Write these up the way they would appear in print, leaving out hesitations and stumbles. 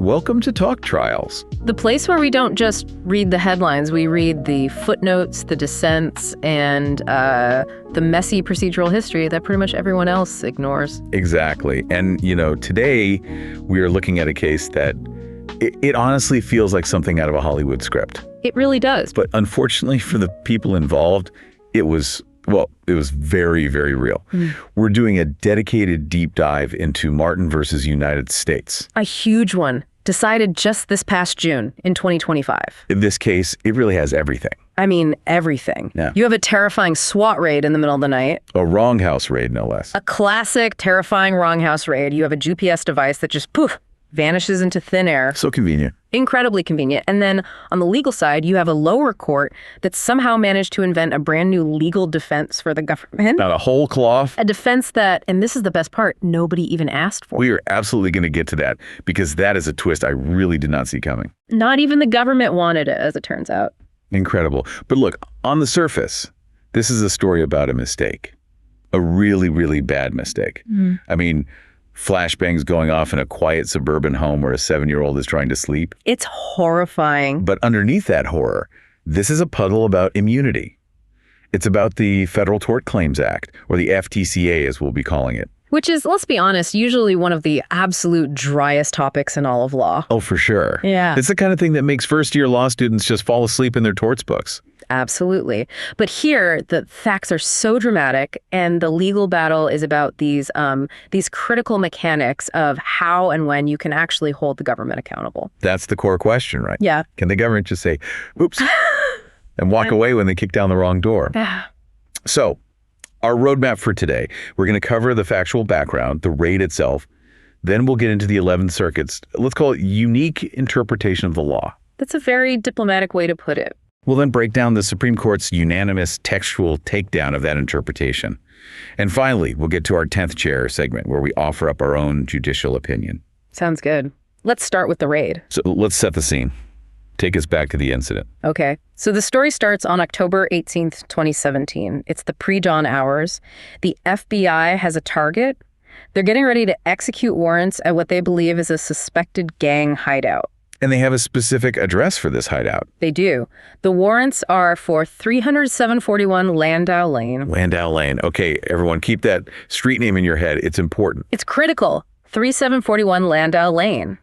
Welcome to Talk Trials. The place where we don't just read the headlines, we read the footnotes, the dissents, and the messy procedural history that pretty much everyone else ignores. Exactly. And, today we are looking at a case that it honestly feels like something out of a Hollywood script. It really does. But unfortunately for the people involved, it was very, very real. We're doing a dedicated deep dive into Martin versus United States. A huge one, decided just this past June in 2025. In this case, it really has everything. I mean, everything. Yeah. You have a terrifying SWAT raid in the middle of the night. A wrong house raid, no less. A classic terrifying wrong house raid. You have a GPS device that just poof, vanishes into thin air. So convenient. Incredibly convenient. And then on the legal side, you have a lower court that somehow managed to invent a brand new legal defense for the government. Not a whole cloth. A defense that, and this is the best part, nobody even asked for. We are absolutely going to get to that because that is a twist I really did not see coming. Not even the government wanted it, as it turns out. Incredible. But look, on the surface, this is a story about a mistake. A really, really bad mistake. I mean, flashbangs going off in a quiet suburban home where a 7-year-old is trying to sleep. It's horrifying. But underneath that horror, this is a puzzle about immunity. It's about the Federal Tort Claims Act, or the FTCA as we'll be calling it. Which is, let's be honest, usually one of the absolute driest topics in all of law. Oh, for sure. Yeah. It's the kind of thing that makes first-year law students just fall asleep in their torts books. Absolutely. But here, the facts are so dramatic, and the legal battle is about these critical mechanics of how and when you can actually hold the government accountable. That's the core question, right? Yeah. Can the government just say, oops, and walk away when they kick down the wrong door? Yeah. So, our roadmap for today, we're going to cover the factual background, the raid itself, then we'll get into the 11th Circuit's, let's call it, unique interpretation of the law. That's a very diplomatic way to put it. We'll then break down the Supreme Court's unanimous textual takedown of that interpretation. And finally, we'll get to our 10th chair segment where we offer up our own judicial opinion. Sounds good. Let's start with the raid. So let's set the scene. Take us back to the incident. Okay. So the story starts on October 18th, 2017. It's the pre-dawn hours. The FBI has a target. They're getting ready to execute warrants at what they believe is a suspected gang hideout. And they have a specific address for this hideout. They do. The warrants are for 30741 Landau Lane. Landau Lane. Okay, everyone, keep that street name in your head. It's important. It's critical. 3741 Landau Lane.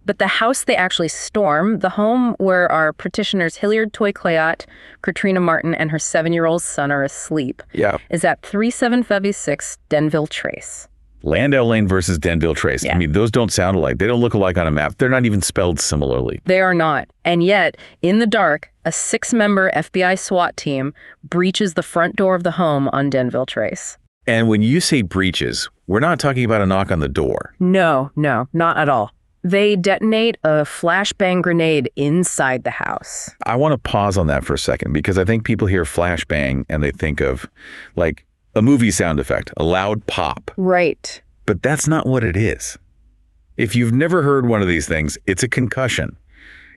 But the house they actually storm, the home where our petitioners Hilliard Toy Clayot, Katrina Martin, and her 7-year-old son are asleep, is at 3756 Denville Trace. Landau Lane versus Denville Trace. Yeah. I mean, those don't sound alike. They don't look alike on a map. They're not even spelled similarly. They are not. And yet, in the dark, a 6-member FBI SWAT team breaches the front door of the home on Denville Trace. And when you say breaches, we're not talking about a knock on the door. No, not at all. They detonate a flashbang grenade inside the house. I want to pause on that for a second because I think people hear flashbang and they think of like a movie sound effect, a loud pop. Right. But that's not what it is. If you've never heard one of these things, it's a concussion.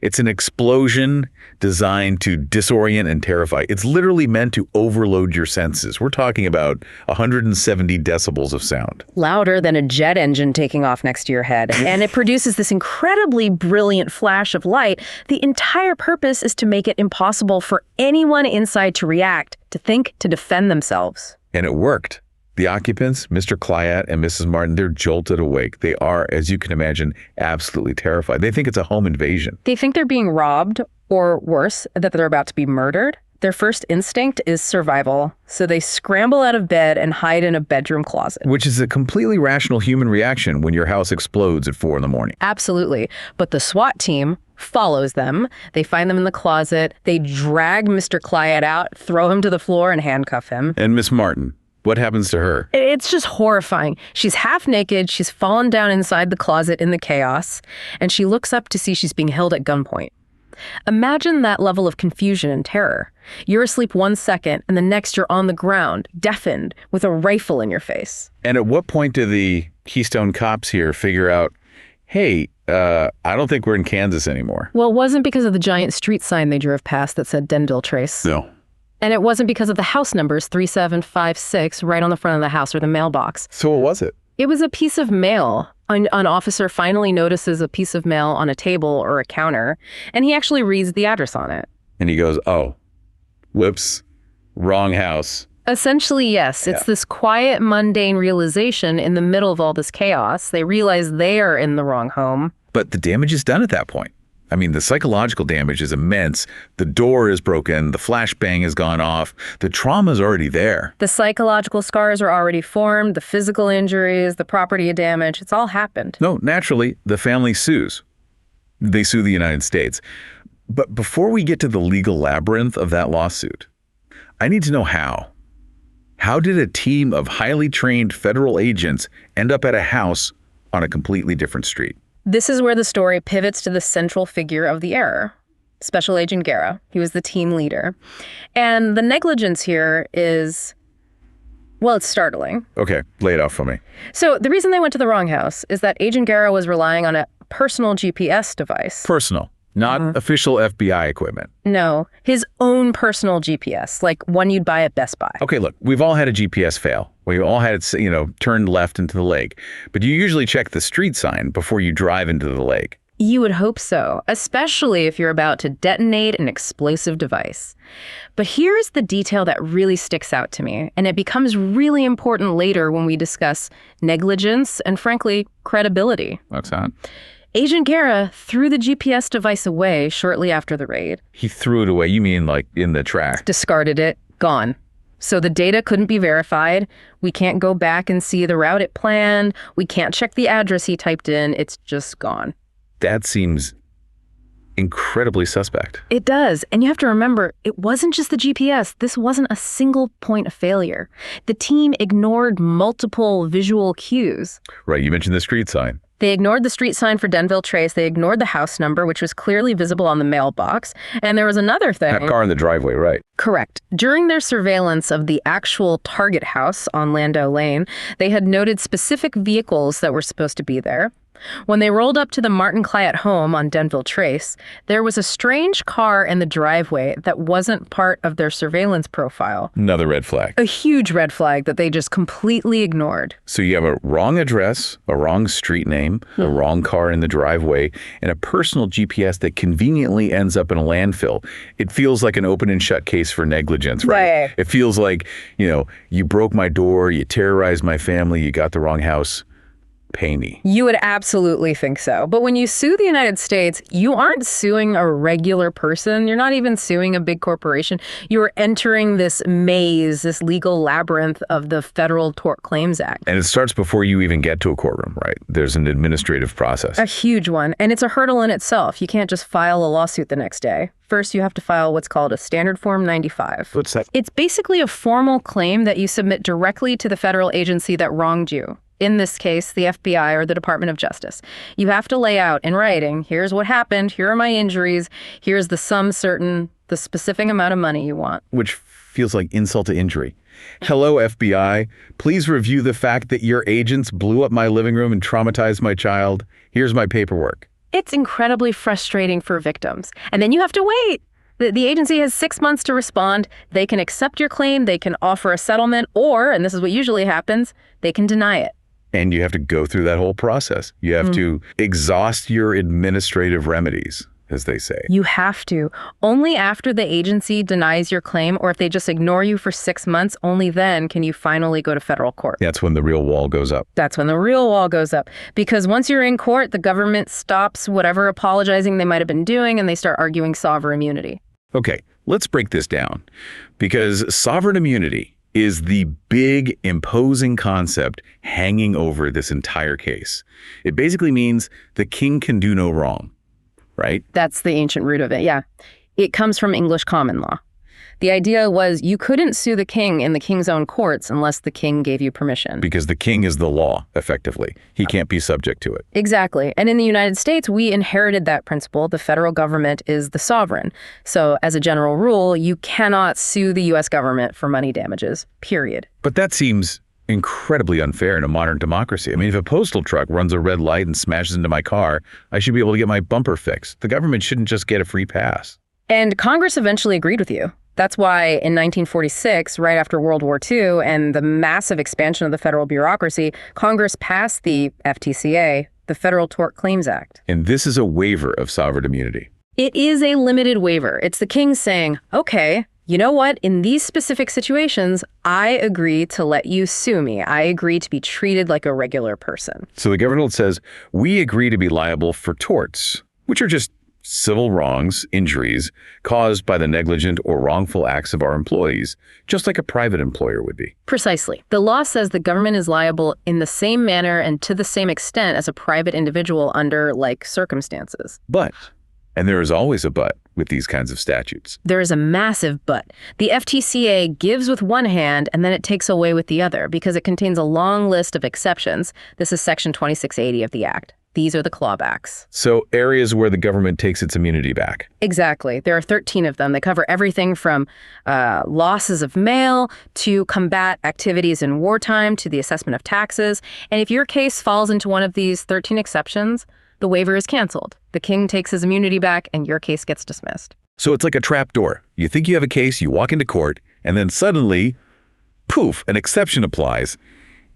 It's an explosion designed to disorient and terrify. It's literally meant to overload your senses. We're talking about 170 decibels of sound. Louder than a jet engine taking off next to your head. And it produces this incredibly brilliant flash of light. The entire purpose is to make it impossible for anyone inside to react, to think, to defend themselves. And it worked. The occupants, Mr. Clayat and Mrs. Martin, they're jolted awake. They are, as you can imagine, absolutely terrified. They think it's a home invasion. They think they're being robbed, or worse, that they're about to be murdered. Their first instinct is survival, so they scramble out of bed and hide in a bedroom closet. Which is a completely rational human reaction when your house explodes at 4 a.m. Absolutely. But the SWAT team follows them. They find them in the closet. They drag Mr. Clayat out, throw him to the floor, and handcuff him. And Miss Martin. What happens to her? It's just horrifying. She's half naked. She's fallen down inside the closet in the chaos, and she looks up to see she's being held at gunpoint. Imagine that level of confusion and terror. You're asleep 1 second, and the next you're on the ground, deafened, with a rifle in your face. And at what point do the Keystone cops here figure out, hey, I don't think we're in Kansas anymore? Well, it wasn't because of the giant street sign they drove past that said Denville Trace. No. And it wasn't because of the house numbers 3756 right on the front of the house or the mailbox. So what was it? It was a piece of mail. An officer finally notices a piece of mail on a table or a counter, and he actually reads the address on it. And he goes, oh, whoops, wrong house. Essentially, yes. It's this quiet, mundane realization in the middle of all this chaos. They realize they are in the wrong home. But the damage is done at that point. I mean, the psychological damage is immense. The door is broken. The flashbang has gone off. The trauma is already there. The psychological scars are already formed, the physical injuries, the property damage. It's all happened. No, naturally, the family sues. They sue the United States. But before we get to the legal labyrinth of that lawsuit, I need to know how. How did a team of highly trained federal agents end up at a house on a completely different street? This is where the story pivots to the central figure of the error, Special Agent Guerra. He was the team leader. And the negligence here is, well, it's startling. Okay, lay it out for me. So the reason they went to the wrong house is that Agent Guerra was relying on a personal GPS device. Personal, not official FBI equipment. No, his own personal GPS, like one you'd buy at Best Buy. Okay, look, we've all had a GPS fail. We've all had it, turned left into the lake. But you usually check the street sign before you drive into the lake. You would hope so, especially if you're about to detonate an explosive device. But here's the detail that really sticks out to me, and it becomes really important later when we discuss negligence and, frankly, credibility. What's that? Agent Guerra threw the GPS device away shortly after the raid. He threw it away. You mean like in the trash? Discarded it. Gone. So the data couldn't be verified. We can't go back and see the route it planned. We can't check the address he typed in. It's just gone. That seems incredibly suspect. It does. And you have to remember, it wasn't just the GPS. This wasn't a single point of failure. The team ignored multiple visual cues. Right. You mentioned the street sign. They ignored the street sign for Denville Trace. They ignored the house number, which was clearly visible on the mailbox. And there was another thing. That car in the driveway, right. Correct. During their surveillance of the actual target house on Landau Lane, they had noted specific vehicles that were supposed to be there. When they rolled up to the Martin Clyott home on Denville Trace, there was a strange car in the driveway that wasn't part of their surveillance profile. Another red flag. A huge red flag that they just completely ignored. So you have a wrong address, a wrong street name, a wrong car in the driveway, and a personal GPS that conveniently ends up in a landfill. It feels like an open and shut case for negligence, right? It feels like, you broke my door, you terrorized my family, you got the wrong house. Pay me. You would absolutely think so. But when you sue the United States, you aren't suing a regular person. You're not even suing a big corporation. You're entering this maze, this legal labyrinth of the Federal Tort Claims Act. And it starts before you even get to a courtroom, right? There's an administrative process. A huge one. And it's a hurdle in itself. You can't just file a lawsuit the next day. First, you have to file what's called a Standard Form 95. What's that? It's basically a formal claim that you submit directly to the federal agency that wronged you. In this case, the FBI or the Department of Justice. You have to lay out in writing, here's what happened, here are my injuries, here's the sum certain, the specific amount of money you want. Which feels like insult to injury. Hello, FBI. Please review the fact that your agents blew up my living room and traumatized my child. Here's my paperwork. It's incredibly frustrating for victims. And then you have to wait. The agency has 6 months to respond. They can accept your claim, they can offer a settlement, or, and this is what usually happens, they can deny it. And you have to go through that whole process. You have to exhaust your administrative remedies, as they say. You have to. Only after the agency denies your claim, or if they just ignore you for 6 months, only then can you finally go to federal court. That's when the real wall goes up. That's when the real wall goes up. Because once you're in court, the government stops whatever apologizing they might have been doing, and they start arguing sovereign immunity. Okay, let's break this down. Because sovereign immunity is the big, imposing concept hanging over this entire case. It basically means the king can do no wrong, right? That's the ancient root of it, yeah. It comes from English common law. The idea was you couldn't sue the king in the king's own courts unless the king gave you permission. Because the king is the law, effectively. He can't be subject to it. Exactly. And in the United States, we inherited that principle. The federal government is the sovereign. So as a general rule, you cannot sue the U.S. government for money damages, period. But that seems incredibly unfair in a modern democracy. I mean, if a postal truck runs a red light and smashes into my car, I should be able to get my bumper fixed. The government shouldn't just get a free pass. And Congress eventually agreed with you. That's why in 1946, right after World War II and the massive expansion of the federal bureaucracy, Congress passed the FTCA, the Federal Tort Claims Act. And this is a waiver of sovereign immunity. It is a limited waiver. It's the king saying, okay, you know what? In these specific situations, I agree to let you sue me. I agree to be treated like a regular person. So the government says, we agree to be liable for torts, which are just civil wrongs, injuries caused by the negligent or wrongful acts of our employees, just like a private employer would be. Precisely. The law says the government is liable in the same manner and to the same extent as a private individual under like circumstances. But, and there is always a but with these kinds of statutes. There is a massive but. The FTCA gives with one hand and then it takes away with the other because it contains a long list of exceptions. This is Section 2680 of the Act. These are the clawbacks. So areas where the government takes its immunity back. Exactly. There are 13 of them. They cover everything from losses of mail to combat activities in wartime to the assessment of taxes. And if your case falls into one of these 13 exceptions, the waiver is canceled. The king takes his immunity back and your case gets dismissed. So it's like a trap door. You think you have a case, you walk into court, and then suddenly, poof, an exception applies,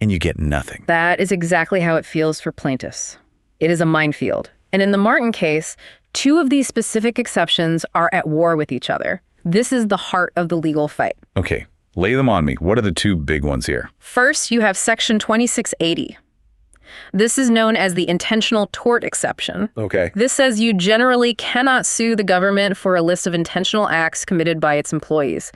and you get nothing. That is exactly how it feels for plaintiffs. It is a minefield. And in the Martin case, two of these specific exceptions are at war with each other. This is the heart of the legal fight. Okay, lay them on me. What are the two big ones here? First, you have Section 2680. This is known as the intentional tort exception. Okay. This says you generally cannot sue the government for a list of intentional acts committed by its employees.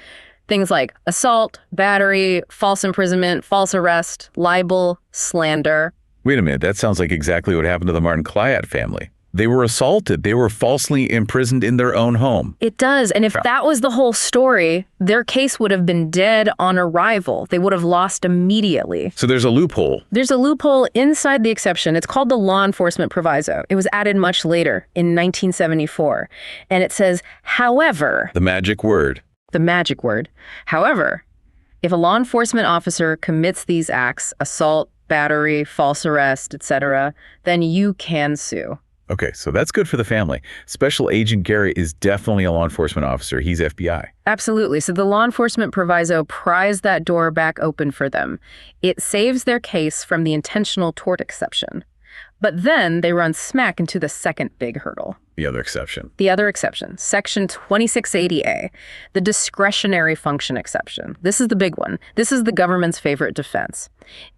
Things like assault, battery, false imprisonment, false arrest, libel, slander. Wait a minute, that sounds like exactly what happened to the Martin Clyat family. They were assaulted. They were falsely imprisoned in their own home. It does. And if that was the whole story, their case would have been dead on arrival. They would have lost immediately. So there's a loophole. There's a loophole inside the exception. It's called the law enforcement proviso. It was added much later in 1974. And it says, however, The magic word. however, if a law enforcement officer commits these acts, assault, battery, false arrest, etc., then you can sue. Okay, so that's good for the family. Special Agent Gary is definitely a law enforcement officer. He's FBI. Absolutely. So the law enforcement proviso pries that door back open for them. It saves their case from the intentional tort exception. But then they run smack into the second big hurdle. The other exception. The other exception, Section 2680A, the discretionary function exception. This is the big one. This is the government's favorite defense.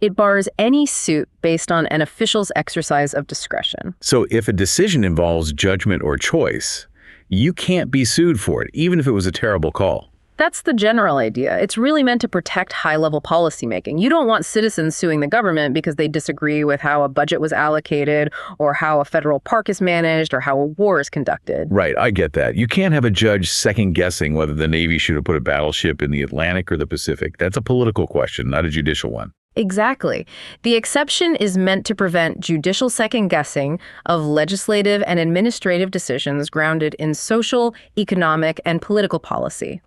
It bars any suit based on an official's exercise of discretion. So if a decision involves judgment or choice, you can't be sued for it, even if it was a terrible call. That's the general idea. It's really meant to protect high-level policymaking. You don't want citizens suing the government because they disagree with how a budget was allocated or how a federal park is managed or how a war is conducted. Right, I get that. You can't have a judge second-guessing whether the Navy should have put a battleship in the Atlantic or the Pacific. That's a political question, not a judicial one. Exactly. The exception is meant to prevent judicial second-guessing of legislative and administrative decisions grounded in social, economic, and political policy.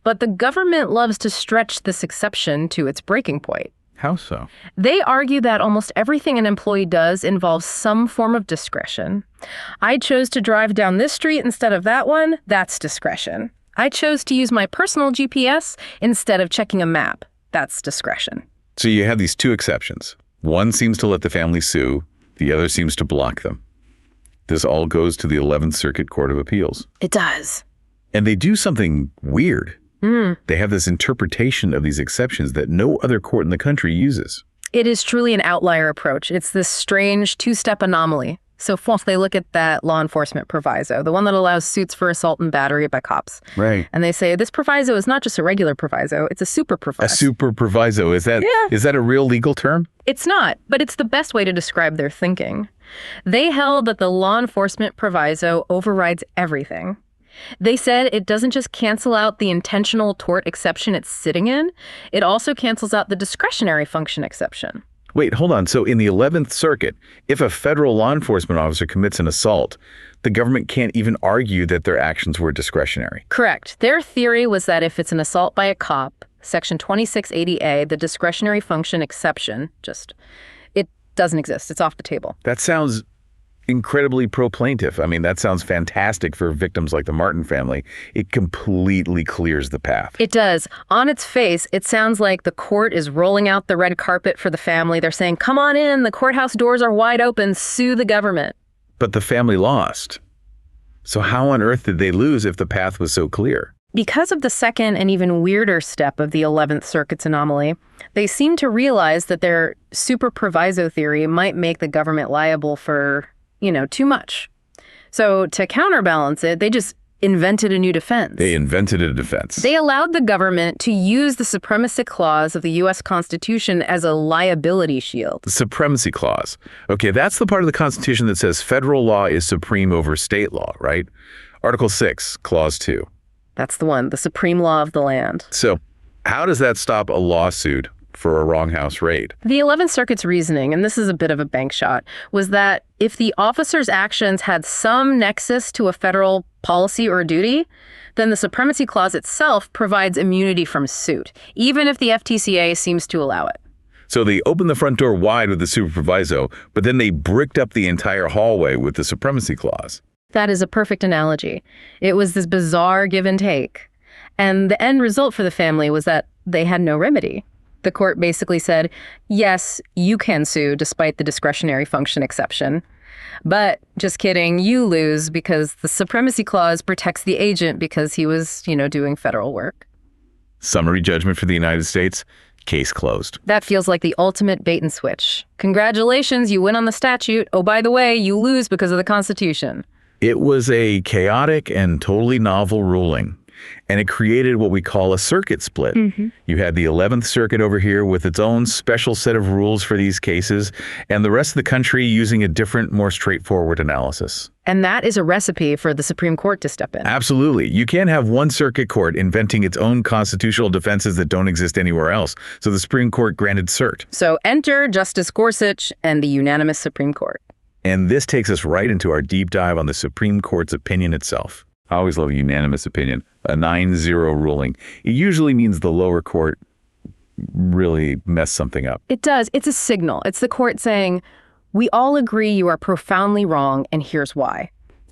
But the government loves to stretch this exception to its breaking point. How so? They argue that almost everything an employee does involves some form of discretion. I chose to drive down this street instead of that one. That's discretion. I chose to use my personal GPS instead of checking a map. That's discretion. So you have these two exceptions. One seems to let the family sue. The other seems to block them. This all goes to the 11th Circuit Court of Appeals. It does. And they do something weird. They have this interpretation of these exceptions that no other court in the country uses. It is truly an outlier approach. It's this strange two-step anomaly. So first they look at that law enforcement proviso, the one that allows suits for assault and battery by cops. Right. And they say this proviso is not just a regular proviso, it's a super proviso. A super proviso. Is that a real legal term? It's not, but it's the best way to describe their thinking. They held that the law enforcement proviso overrides everything. They said it doesn't just cancel out the intentional tort exception it's sitting in, it also cancels out the discretionary function exception. Wait, hold on. So in the 11th Circuit, if a federal law enforcement officer commits an assault, the government can't even argue that their actions were discretionary. Correct. Their theory was that if it's an assault by a cop, Section 2680A, the discretionary function exception, it doesn't exist. It's off the table. That sounds incredibly pro-plaintiff. I mean, that sounds fantastic for victims like the Martin family. It completely clears the path. It does. On its face, it sounds like the court is rolling out the red carpet for the family. They're saying, come on in, the courthouse doors are wide open, sue the government. But the family lost. So how on earth did they lose if the path was so clear? Because of the second and even weirder step of the 11th Circuit's anomaly, they seem to realize that their super proviso theory might make the government liable for, too much. So to counterbalance it, they just invented a new defense. They invented a defense. They allowed the government to use the Supremacy Clause of the U.S. Constitution as a liability shield. The Supremacy Clause. Okay, that's the part of the Constitution that says federal law is supreme over state law, right? Article 6, Clause 2. That's the one, the supreme law of the land. So how does that stop a lawsuit for a wrong house raid? The 11th Circuit's reasoning, and this is a bit of a bank shot, was that if the officer's actions had some nexus to a federal policy or duty, then the Supremacy Clause itself provides immunity from suit, even if the FTCA seems to allow it. So they opened the front door wide with the super proviso, but then they bricked up the entire hallway with the Supremacy Clause. That is a perfect analogy. It was this bizarre give and take. And the end result for the family was that they had no remedy. The court basically said, yes, you can sue despite the discretionary function exception. But just kidding, you lose because the Supremacy Clause protects the agent because he was, doing federal work. Summary judgment for the United States, case closed. That feels like the ultimate bait and switch. Congratulations, you win on the statute. Oh, by the way, you lose because of the Constitution. It was a chaotic and totally novel ruling, and it created what we call a circuit split. You had the 11th Circuit over here with its own special set of rules for these cases, and the rest of the country using a different, more straightforward analysis. And that is a recipe for the Supreme Court to step in. Absolutely. You can't have one circuit court inventing its own constitutional defenses that don't exist anywhere else. So the Supreme Court granted cert. So enter Justice Gorsuch and the unanimous Supreme Court. And this takes us right into our deep dive on the Supreme Court's opinion itself. I always love a unanimous opinion, a 9-0 ruling. It usually means the lower court really messed something up. It does. It's a signal. It's the court saying, we all agree you are profoundly wrong, and here's why.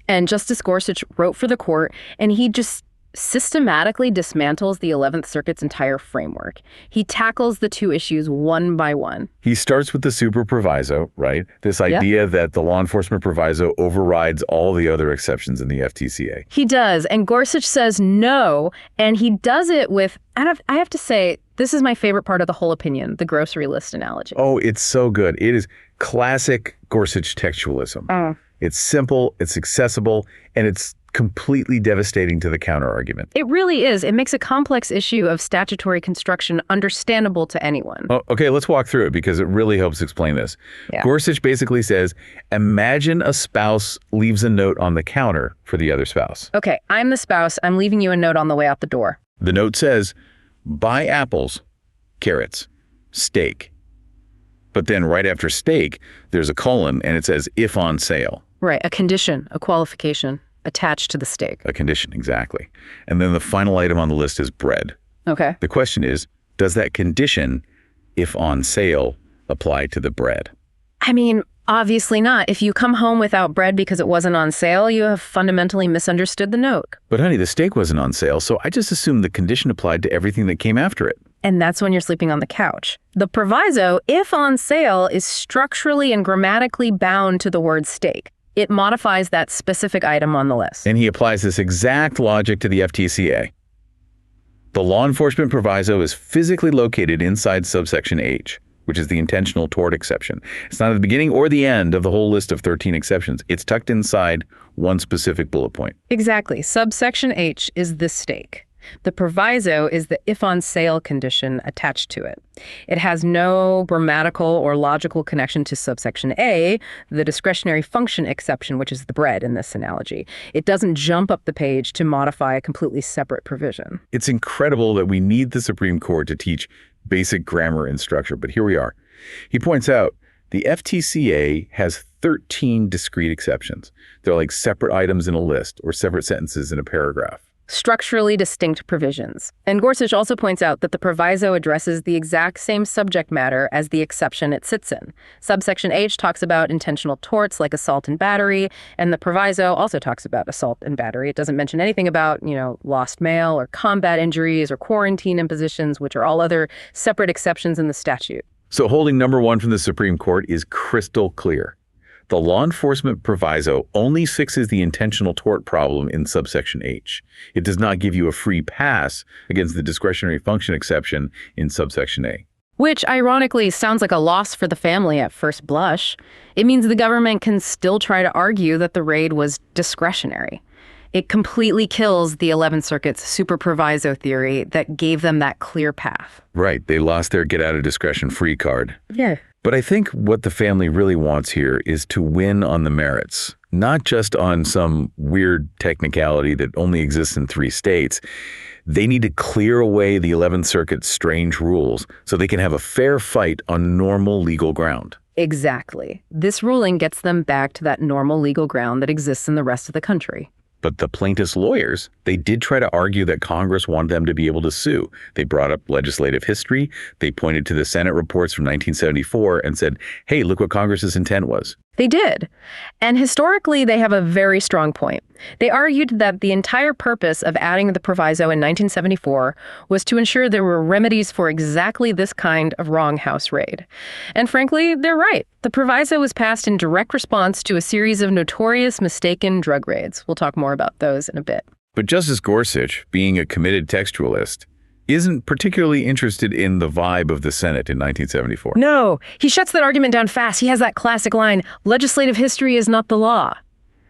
And Justice Gorsuch wrote for the court, and he just systematically dismantles the 11th Circuit's entire framework. He tackles the two issues one by one. He starts with the super proviso, right? This idea that the law enforcement proviso overrides all the other exceptions in the FTCA. He does, and Gorsuch says no, and he does it with, I have to say, this is my favorite part of the whole opinion, the grocery list analogy. Oh, it's so good. It is classic Gorsuch textualism. It's simple, it's accessible, and it's completely devastating to the counter-argument. It really is. It makes a complex issue of statutory construction understandable to anyone. Oh, okay, let's walk through it because it really helps explain this. Yeah. Gorsuch basically says, imagine a spouse leaves a note on the counter for the other spouse. Okay, I'm the spouse. I'm leaving you a note on the way out the door. The note says, buy apples, carrots, steak. But then right after steak, there's a colon and it says, if on sale. Right, a condition, a qualification attached to the steak. A condition, exactly. And then the final item on the list is bread. Okay. The question is, does that condition, if on sale, apply to the bread? I mean, obviously not. If you come home without bread because it wasn't on sale, you have fundamentally misunderstood the note. But honey, the steak wasn't on sale, so I just assumed the condition applied to everything that came after it. And that's when you're sleeping on the couch. The proviso, if on sale, is structurally and grammatically bound to the word steak. It modifies that specific item on the list. And he applies this exact logic to the FTCA. The law enforcement proviso is physically located inside subsection H, which is the intentional tort exception. It's not at the beginning or the end of the whole list of 13 exceptions. It's tucked inside one specific bullet point. Exactly. Subsection H is the steak. The proviso is the if on sale condition attached to it. It has no grammatical or logical connection to subsection A, the discretionary function exception, which is the bread in this analogy. It doesn't jump up the page to modify a completely separate provision. It's incredible that we need the Supreme Court to teach basic grammar and structure, but here we are. He points out the FTCA has 13 discrete exceptions. They're like separate items in a list or separate sentences in a paragraph. structurally distinct provisions. And Gorsuch also points out that the proviso addresses the exact same subject matter as the exception it sits in. Subsection H talks about intentional torts like assault and battery, and the proviso also talks about assault and battery. It doesn't mention anything about, lost mail or combat injuries or quarantine impositions, which are all other separate exceptions in the statute. So holding number 1 from the Supreme Court is crystal clear. The law enforcement proviso only fixes the intentional tort problem in subsection H. It does not give you a free pass against the discretionary function exception in subsection A. Which, ironically, sounds like a loss for the family at first blush. It means the government can still try to argue that the raid was discretionary. It completely kills the 11th Circuit's super proviso theory that gave them that clear path. Right. They lost their get-out-of-discretion free card. Yeah. But I think what the family really wants here is to win on the merits, not just on some weird technicality that only exists in 3 states. They need to clear away the 11th Circuit's strange rules so they can have a fair fight on normal legal ground. Exactly. This ruling gets them back to that normal legal ground that exists in the rest of the country. But the plaintiffs' lawyers, they did try to argue that Congress wanted them to be able to sue. They brought up legislative history. They pointed to the Senate reports from 1974 and said, hey, look what Congress's intent was. They did. And historically, they have a very strong point. They argued that the entire purpose of adding the proviso in 1974 was to ensure there were remedies for exactly this kind of wrong house raid. And frankly, they're right. The proviso was passed in direct response to a series of notorious mistaken drug raids. We'll talk more about those in a bit. But Justice Gorsuch, being a committed textualist, isn't particularly interested in the vibe of the Senate in 1974. No, he shuts that argument down fast. He has that classic line, legislative history is not the law.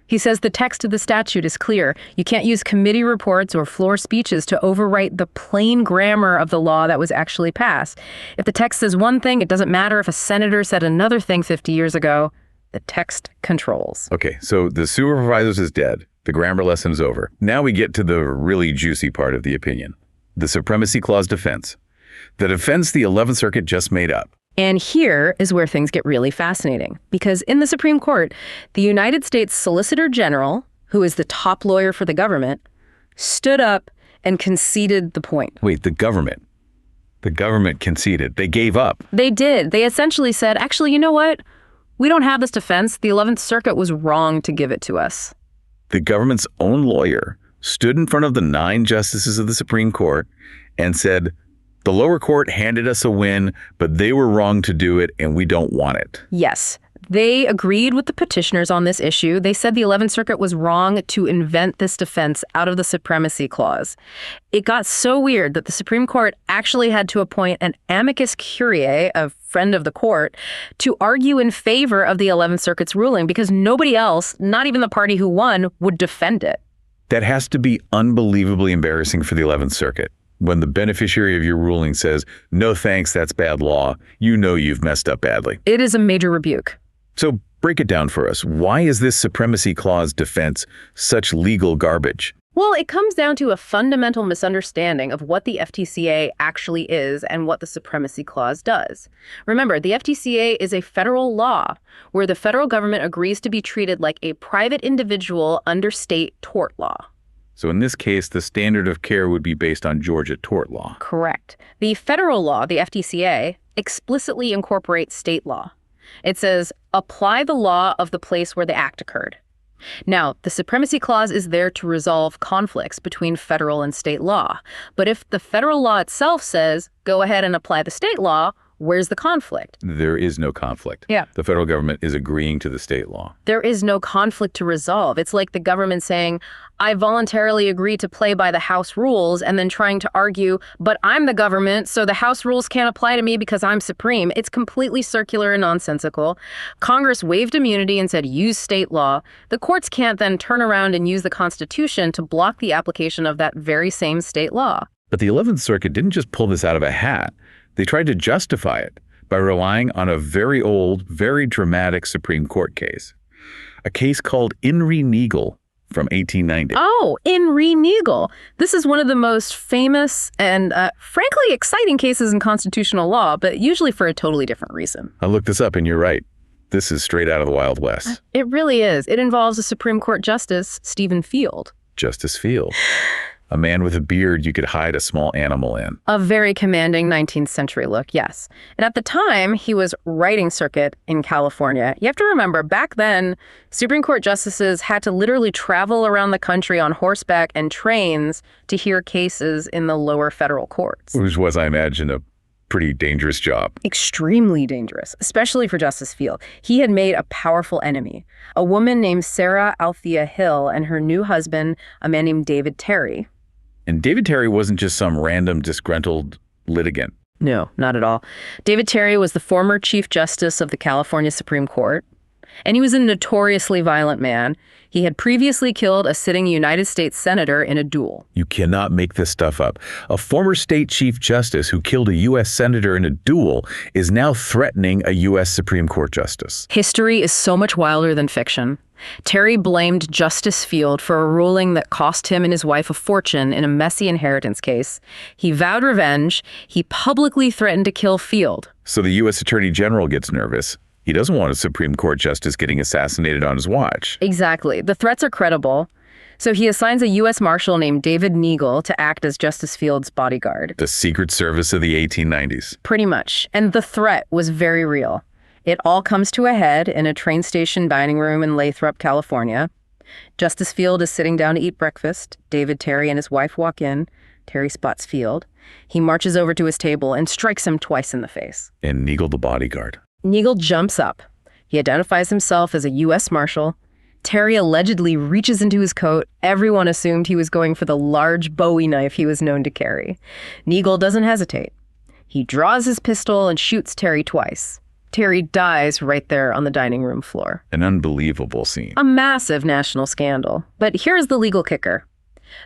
He says the text of the statute is clear. You can't use committee reports or floor speeches to overwrite the plain grammar of the law that was actually passed. If the text says one thing, it doesn't matter if a senator said another thing 50 years ago. The text controls. Okay, so the super proviso is dead. The grammar lesson is over. Now we get to the really juicy part of the opinion. The Supremacy Clause defense. The defense the 11th Circuit just made up. And here is where things get really fascinating, because in the Supreme Court, the United States Solicitor General, who is the top lawyer for the government, stood up and conceded the point. Wait, the government? The government conceded. They gave up. They did. They essentially said, actually, you know what? We don't have this defense. The 11th Circuit was wrong to give it to us. The government's own lawyer stood in front of the 9 justices of the Supreme Court and said, the lower court handed us a win, but they were wrong to do it, and we don't want it. Yes. They agreed with the petitioners on this issue. They said the 11th Circuit was wrong to invent this defense out of the Supremacy Clause. It got so weird that the Supreme Court actually had to appoint an amicus curiae, a friend of the court, to argue in favor of the 11th Circuit's ruling because nobody else, not even the party who won, would defend it. That has to be unbelievably embarrassing for the 11th Circuit. When the beneficiary of your ruling says, no thanks, that's bad law, you know you've messed up badly. It is a major rebuke. So break it down for us. Why is this Supremacy Clause defense such legal garbage? Well, it comes down to a fundamental misunderstanding of what the FTCA actually is and what the Supremacy Clause does. Remember, the FTCA is a federal law where the federal government agrees to be treated like a private individual under state tort law. So in this case, the standard of care would be based on Georgia tort law. Correct. The federal law, the FTCA, explicitly incorporates state law. It says, apply the law of the place where the act occurred. Now, the Supremacy Clause is there to resolve conflicts between federal and state law. But if the federal law itself says, go ahead and apply the state law, where's the conflict? There is no conflict. Yeah. The federal government is agreeing to the state law. There is no conflict to resolve. It's like the government saying, I voluntarily agree to play by the House rules, and then trying to argue, but I'm the government, so the House rules can't apply to me because I'm supreme. It's completely circular and nonsensical. Congress waived immunity and said, use state law. The courts can't then turn around and use the Constitution to block the application of that very same state law. But the 11th Circuit didn't just pull this out of a hat. They tried to justify it by relying on a very old, very dramatic Supreme Court case. A case called In re Neagle from 1890. Oh, In re Neagle. This is one of the most famous and, frankly, exciting cases in constitutional law, but usually for a totally different reason. I looked this up and you're right. This is straight out of the Wild West. It really is. It involves a Supreme Court Justice, Stephen Field. Justice Field. A man with a beard you could hide a small animal in. A very commanding 19th century look, yes. And at the time, he was riding circuit in California. You have to remember, back then, Supreme Court justices had to literally travel around the country on horseback and trains to hear cases in the lower federal courts. Which was, I imagine, a pretty dangerous job. Extremely dangerous, especially for Justice Field. He had made a powerful enemy, a woman named Sarah Althea Hill and her new husband, a man named David Terry. And David Terry wasn't just some random disgruntled litigant. No, not at all. David Terry was the former Chief Justice of the California Supreme Court, and he was a notoriously violent man. He had previously killed a sitting United States senator in a duel. You cannot make this stuff up. A former state chief justice who killed a U.S. senator in a duel is now threatening a U.S. Supreme Court justice. History is so much wilder than fiction. Terry blamed Justice Field for a ruling that cost him and his wife a fortune in a messy inheritance case. He vowed revenge. He publicly threatened to kill Field. So the U.S. Attorney General gets nervous. He doesn't want a Supreme Court justice getting assassinated on his watch. Exactly. The threats are credible. So he assigns a U.S. Marshal named David Neagle to act as Justice Field's bodyguard. The Secret Service of the 1890s. Pretty much. And the threat was very real. It all comes to a head in a train station dining room in Lathrop, California. Justice Field is sitting down to eat breakfast. David Terry and his wife walk in. Terry spots Field. He marches over to his table and strikes him twice in the face. And Neagle the bodyguard. Neagle jumps up. He identifies himself as a U.S. Marshal. Terry allegedly reaches into his coat. Everyone assumed he was going for the large Bowie knife he was known to carry. Neagle doesn't hesitate. He draws his pistol and shoots Terry twice. Terry dies right there on the dining room floor. An unbelievable scene. A massive national scandal. But here's the legal kicker.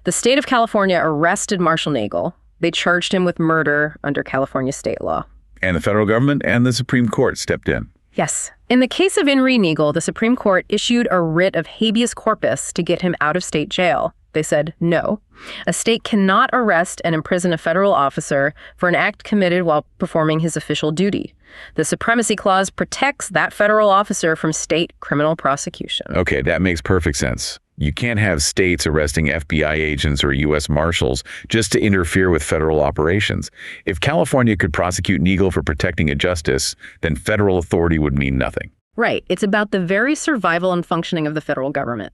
The state of California arrested Marshal Neagle. They charged him with murder under California state law. And the federal government and the Supreme Court stepped in. Yes. In the case of In re Neagle, the Supreme Court issued a writ of habeas corpus to get him out of state jail. They said, no. A state cannot arrest and imprison a federal officer for an act committed while performing his official duty. The Supremacy Clause protects that federal officer from state criminal prosecution. Okay, that makes perfect sense. You can't have states arresting FBI agents or U.S. Marshals just to interfere with federal operations. If California could prosecute Neagle for protecting a justice, then federal authority would mean nothing. Right. It's about the very survival and functioning of the federal government.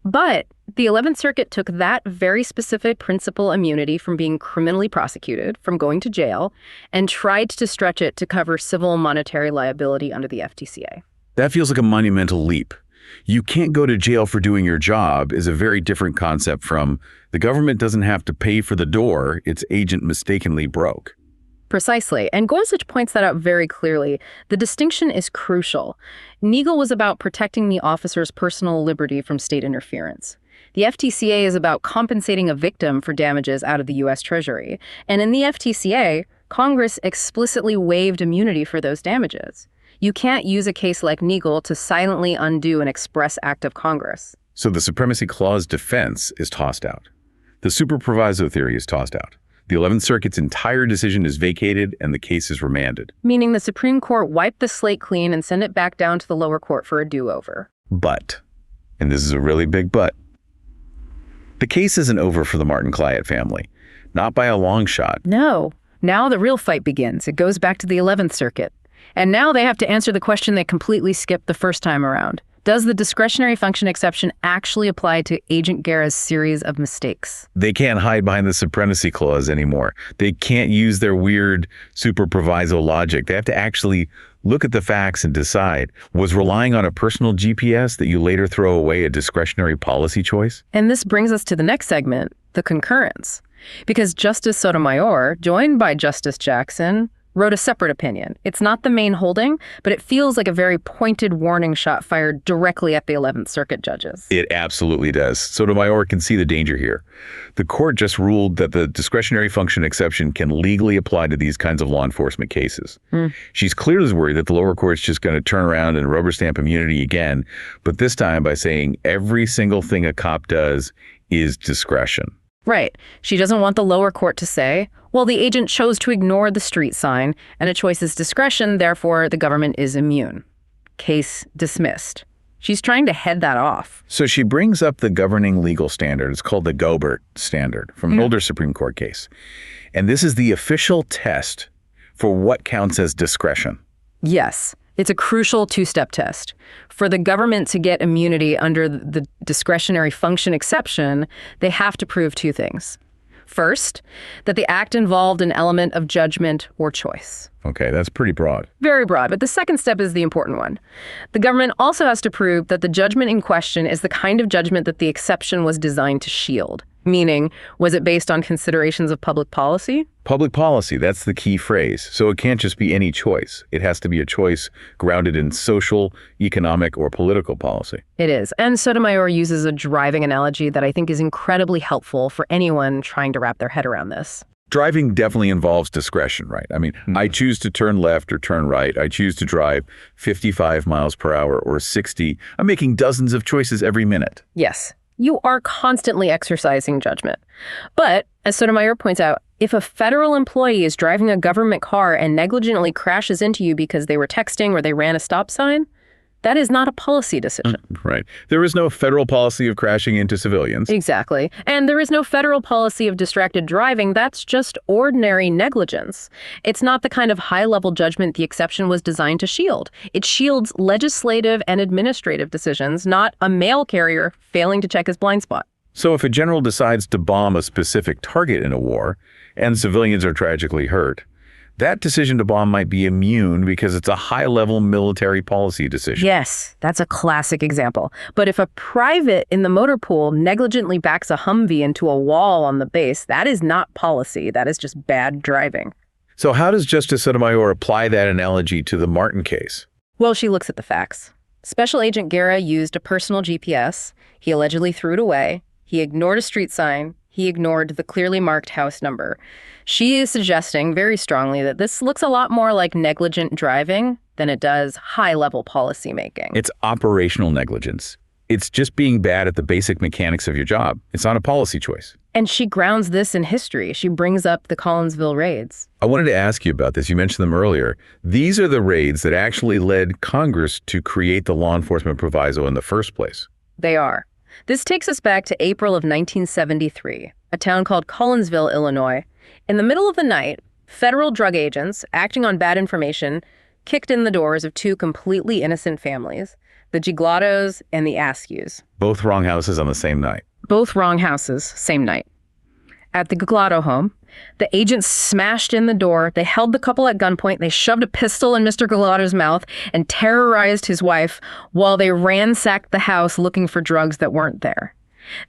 But the 11th Circuit took that very specific principal immunity from being criminally prosecuted, from going to jail, and tried to stretch it to cover civil and monetary liability under the FTCA. That feels like a monumental leap. You can't go to jail for doing your job is a very different concept from the government doesn't have to pay for the door its agent mistakenly broke. Precisely. And Gorsuch points that out very clearly. The distinction is crucial. Neagle was about protecting the officer's personal liberty from state interference. The FTCA is about compensating a victim for damages out of the U.S. Treasury. And in the FTCA, Congress explicitly waived immunity for those damages. You can't use a case like Neagle to silently undo an express act of Congress. So the Supremacy Clause defense is tossed out. The super proviso theory is tossed out. The 11th Circuit's entire decision is vacated and the case is remanded. Meaning the Supreme Court wiped the slate clean and sent it back down to the lower court for a do-over. But, and this is a really big but, the case isn't over for the Martin Clyett family. Not by a long shot. No. Now the real fight begins. It goes back to the 11th Circuit. And now they have to answer the question they completely skipped the first time around. Does the discretionary function exception actually apply to Agent Guerra's series of mistakes? They can't hide behind the Supremacy Clause anymore. They can't use their weird super proviso logic. They have to actually look at the facts and decide, was relying on a personal GPS that you later throw away a discretionary policy choice? And this brings us to the next segment, the concurrence. Because Justice Sotomayor, joined by Justice Jackson, wrote a separate opinion. It's not the main holding, but it feels like a very pointed warning shot fired directly at the 11th Circuit judges. It absolutely does. Sotomayor can see the danger here. The court just ruled that the discretionary function exception can legally apply to these kinds of law enforcement cases. She's clearly worried that the lower court's just going to turn around and rubber stamp immunity again, but this time by saying every single thing a cop does is discretion. Right. She doesn't want the lower court to say, well, the agent chose to ignore the street sign, and a choice is discretion, therefore the government is immune. Case dismissed. She's trying to head that off. So she brings up the governing legal standard. It's called the Gobert standard from an older Supreme Court case. And this is the official test for what counts as discretion. Yes. It's a crucial two-step test. For the government to get immunity under the discretionary function exception, they have to prove two things. First, that the act involved an element of judgment or choice. Okay, that's pretty broad. Very broad, but the second step is the important one. The government also has to prove that the judgment in question is the kind of judgment that the exception was designed to shield. Meaning, was it based on considerations of public policy? Public policy, that's the key phrase. So it can't just be any choice. It has to be a choice grounded in social, economic, or political policy. It is. And Sotomayor uses a driving analogy that I think is incredibly helpful for anyone trying to wrap their head around this. Driving definitely involves discretion, right? I mean, I choose to turn left or turn right. I choose to drive 55 miles per hour or 60. I'm making dozens of choices every minute. Yes. You are constantly exercising judgment. But, as Sotomayor points out, if a federal employee is driving a government car and negligently crashes into you because they were texting or they ran a stop sign, that is not a policy decision. Right. There is no federal policy of crashing into civilians. Exactly. And there is no federal policy of distracted driving. That's just ordinary negligence. It's not the kind of high-level judgment the exception was designed to shield. It shields legislative and administrative decisions, not a mail carrier failing to check his blind spot. So if a general decides to bomb a specific target in a war and civilians are tragically hurt, that decision to bomb might be immune because it's a high-level military policy decision. Yes, that's a classic example. But if a private in the motor pool negligently backs a Humvee into a wall on the base, that is not policy. That is just bad driving. So how does Justice Sotomayor apply that analogy to the Martin case? Well, she looks at the facts. Special Agent Guerra used a personal GPS. He allegedly threw it away. He ignored a street sign. He ignored the clearly marked house number. She is suggesting very strongly that this looks a lot more like negligent driving than it does high-level policymaking. It's operational negligence. It's just being bad at the basic mechanics of your job. It's not a policy choice. And she grounds this in history. She brings up the Collinsville raids. I wanted to ask you about this. You mentioned them earlier. These are the raids that actually led Congress to create the law enforcement proviso in the first place. They are. This takes us back to April of 1973, a town called Collinsville, Illinois. In the middle of the night, federal drug agents, acting on bad information, kicked in the doors of two completely innocent families, the Giglottos and the Askews. Both wrong houses on the same night. Both wrong houses, same night. At the Giglotto home, the agents smashed in the door. They held the couple at gunpoint. They shoved a pistol in Mr. Giglotto's mouth and terrorized his wife while they ransacked the house looking for drugs that weren't there.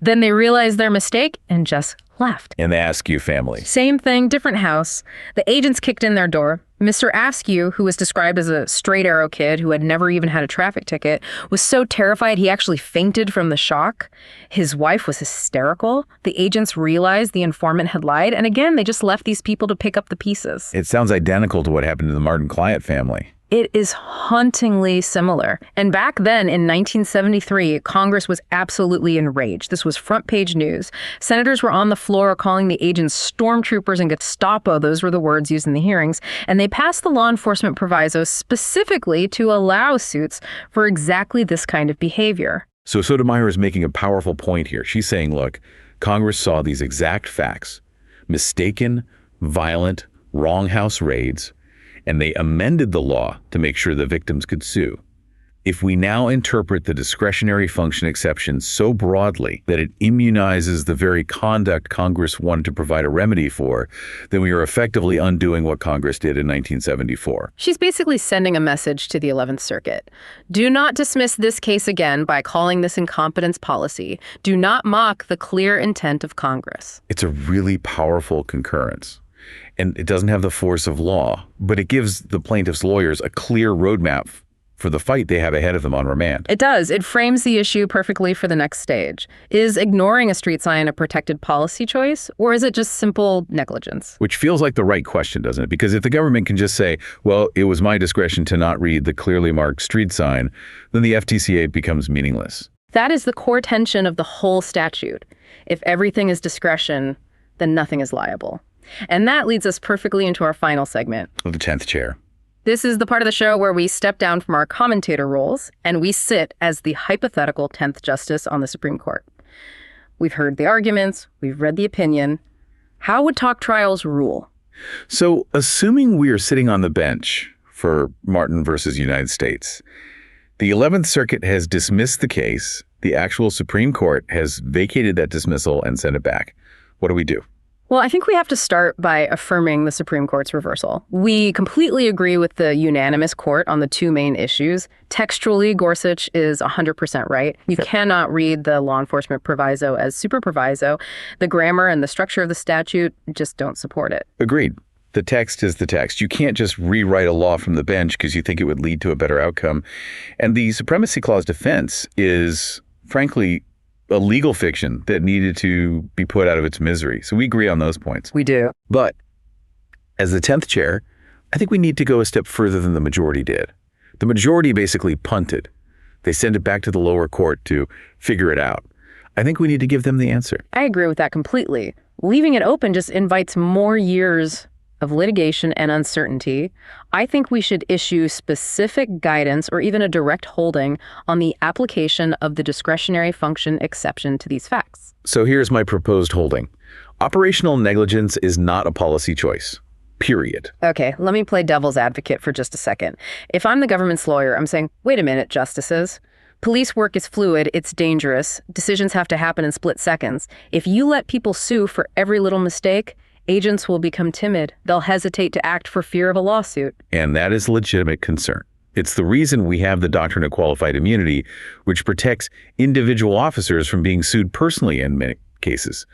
Then they realized their mistake and just left. And the Askew family. Same thing, different house. The agents kicked in their door. Mr. Askew, who was described as a straight arrow kid who had never even had a traffic ticket, was so terrified he actually fainted from the shock. His wife was hysterical. The agents realized the informant had lied. And again, they just left these people to pick up the pieces. It sounds identical to what happened to the Martin Client family. It is hauntingly similar. And back then, in 1973, Congress was absolutely enraged. This was front-page news. Senators were on the floor calling the agents stormtroopers and Gestapo. Those were the words used in the hearings. And they passed the law enforcement proviso specifically to allow suits for exactly this kind of behavior. So Sotomayor is making a powerful point here. She's saying, look, Congress saw these exact facts, mistaken, violent, wrong house raids, and they amended the law to make sure the victims could sue. If we now interpret the discretionary function exception so broadly that it immunizes the very conduct Congress wanted to provide a remedy for, then we are effectively undoing what Congress did in 1974. She's basically sending a message to the 11th Circuit. Do not dismiss this case again by calling this incompetence policy. Do not mock the clear intent of Congress. It's a really powerful concurrence. And it doesn't have the force of law, but it gives the plaintiff's lawyers a clear roadmap for the fight they have ahead of them on remand. It does. It frames the issue perfectly for the next stage. Is ignoring a street sign a protected policy choice, or is it just simple negligence? Which feels like the right question, doesn't it? Because if the government can just say, well, it was my discretion to not read the clearly marked street sign, then the FTCA becomes meaningless. That is the core tension of the whole statute. If everything is discretion, then nothing is liable. And that leads us perfectly into our final segment. The 10th chair. This is the part of the show where we step down from our commentator roles and we sit as the hypothetical 10th Justice on the Supreme Court. We've heard the arguments, we've read the opinion. How would talk trials rule? So, assuming we are sitting on the bench for Martin versus United States, the 11th Circuit has dismissed the case, the actual Supreme Court has vacated that dismissal and sent it back. What do we do? Well, I think we have to start by affirming the Supreme Court's reversal. We completely agree with the unanimous court on the two main issues. Textually, Gorsuch is 100% right. You cannot read the law enforcement proviso as super proviso. The grammar and the structure of the statute just don't support it. Agreed. The text is the text. You can't just rewrite a law from the bench because you think it would lead to a better outcome. And the Supremacy Clause defense is, frankly, a legal fiction that needed to be put out of its misery. So we agree on those points. We do. But as the 10th chair, I think we need to go a step further than the majority did. The majority basically punted. They sent it back to the lower court to figure it out. I think we need to give them the answer. I agree with that completely. Leaving it open just invites more years of litigation and uncertainty. I think we should issue specific guidance or even a direct holding on the application of the discretionary function exception to these facts. So here's my proposed holding. Operational negligence is not a policy choice, period. Okay, let me play devil's advocate for just a second. If I'm the government's lawyer, I'm saying, wait a minute, justices. Police work is fluid, it's dangerous. Decisions have to happen in split seconds. If you let people sue for every little mistake, agents will become timid. They'll hesitate to act for fear of a lawsuit. And that is a legitimate concern. It's the reason we have the doctrine of qualified immunity, which protects individual officers from being sued personally in many cases.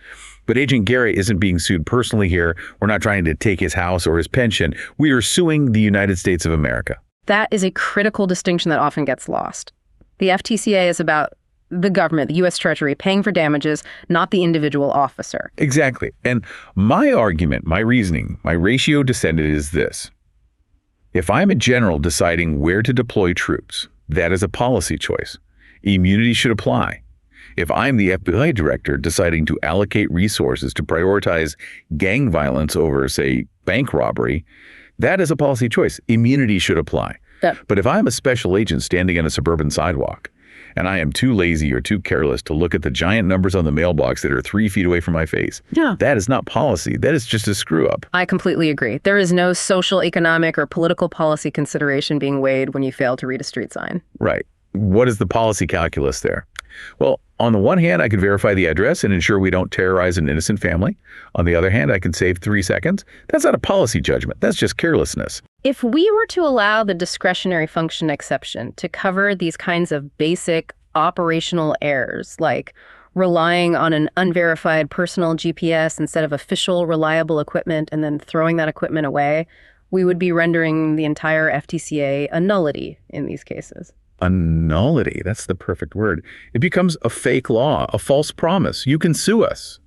But Agent Garrett isn't being sued personally here. We're not trying to take his house or his pension. We are suing the United States of America. That is a critical distinction that often gets lost. The FTCA is about the government, the U.S. Treasury, paying for damages, not the individual officer. Exactly. And my argument, my reasoning, my ratio descendant is this. If I'm a general deciding where to deploy troops, that is a policy choice. Immunity should apply. If I'm the FBI director deciding to allocate resources to prioritize gang violence over, say, bank robbery, that is a policy choice. Immunity should apply. Yep. But if I'm a special agent standing on a suburban sidewalk, and I am too lazy or too careless to look at the giant numbers on the mailbox that are 3 feet away from my face, that is not policy. That is just a screw up. I completely agree. There is no social, economic, or political policy consideration being weighed when you fail to read a street sign. Right. What is the policy calculus there? Well, on the one hand, I could verify the address and ensure we don't terrorize an innocent family. On the other hand, I can save 3 seconds. That's not a policy judgment. That's just carelessness. If we were to allow the discretionary function exception to cover these kinds of basic operational errors, like relying on an unverified personal GPS instead of official reliable equipment and then throwing that equipment away, we would be rendering the entire FTCA a nullity in these cases. A nullity, that's the perfect word. It becomes a fake law, a false promise. You can sue us,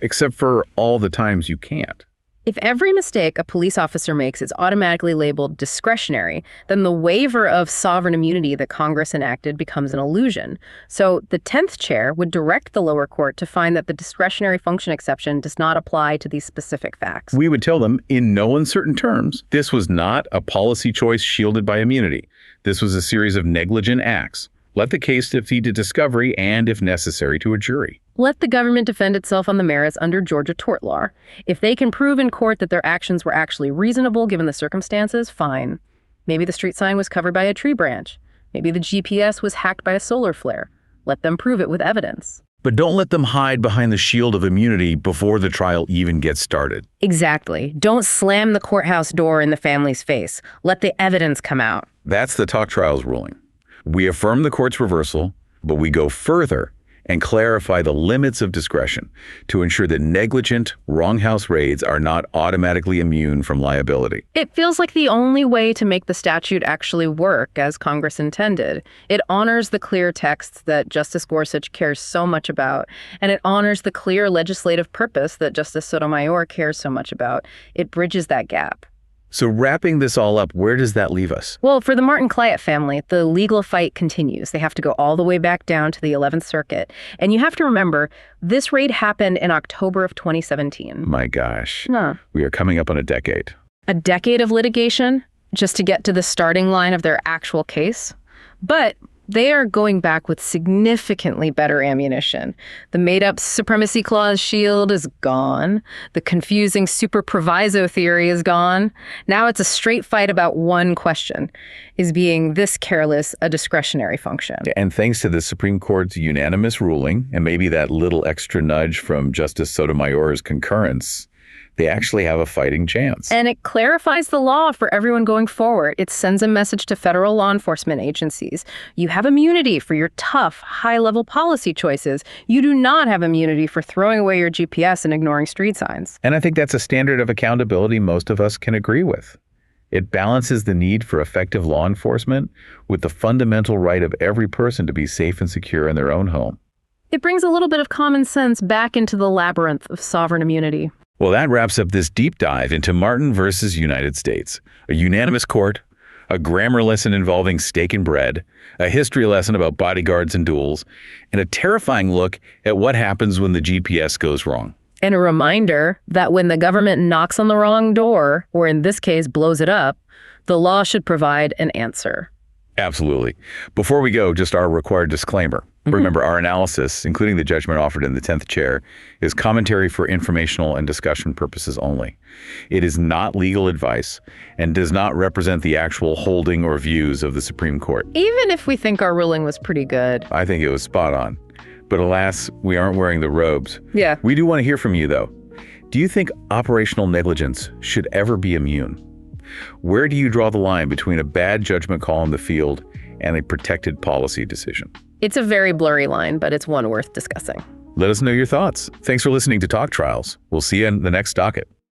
except for all the times you can't. If every mistake a police officer makes is automatically labeled discretionary, then the waiver of sovereign immunity that Congress enacted becomes an illusion. So the 10th chair would direct the lower court to find that the discretionary function exception does not apply to these specific facts. We would tell them, in no uncertain terms, this was not a policy choice shielded by immunity. This was a series of negligent acts. Let the case proceed to discovery and, if necessary, to a jury. Let the government defend itself on the merits under Georgia tort law. If they can prove in court that their actions were actually reasonable given the circumstances, fine. Maybe the street sign was covered by a tree branch. Maybe the GPS was hacked by a solar flare. Let them prove it with evidence. But don't let them hide behind the shield of immunity before the trial even gets started. Exactly. Don't slam the courthouse door in the family's face. Let the evidence come out. That's the talk trials ruling. We affirm the court's reversal, but we go further and clarify the limits of discretion to ensure that negligent, wrong house raids are not automatically immune from liability. It feels like the only way to make the statute actually work as Congress intended. It honors the clear texts that Justice Gorsuch cares so much about, and it honors the clear legislative purpose that Justice Sotomayor cares so much about. It bridges that gap. So wrapping this all up, where does that leave us? Well, for the Martin Client family, the legal fight continues. They have to go all the way back down to the 11th Circuit. And you have to remember, this raid happened in October of 2017. My gosh. We are coming up on a decade. A decade of litigation? just to get to the starting line of their actual case. But they are going back with significantly better ammunition. The made-up Supremacy Clause shield is gone. The confusing super proviso theory is gone. Now it's a straight fight about one question. Is being this careless a discretionary function? And thanks to the Supreme Court's unanimous ruling, and maybe that little extra nudge from Justice Sotomayor's concurrence, they actually have a fighting chance. And it clarifies the law for everyone going forward. It sends a message to federal law enforcement agencies. You have immunity for your tough, high-level policy choices. You do not have immunity for throwing away your GPS and ignoring street signs. And I think that's a standard of accountability most of us can agree with. It balances the need for effective law enforcement with the fundamental right of every person to be safe and secure in their own home. It brings a little bit of common sense back into the labyrinth of sovereign immunity. Well, that wraps up this deep dive into Martin versus United States, a unanimous court, a grammar lesson involving steak and bread, a history lesson about bodyguards and duels, and a terrifying look at what happens when the GPS goes wrong. And a reminder that when the government knocks on the wrong door, or in this case, blows it up, the law should provide an answer. Absolutely. Before we go, just our required disclaimer. Remember, our analysis, including the judgment offered in the 10th chair, is commentary for informational and discussion purposes only. It is not legal advice and does not represent the actual holding or views of the Supreme Court. Even if we think our ruling was pretty good. I think it was spot on. But alas, we aren't wearing the robes. Yeah. We do want to hear from you, though. Do you think operational negligence should ever be immune? Where do you draw the line between a bad judgment call in the field and a protected policy decision? It's a very blurry line, but it's one worth discussing. Let us know your thoughts. Thanks for listening to Talk Trials. We'll see you in the next docket.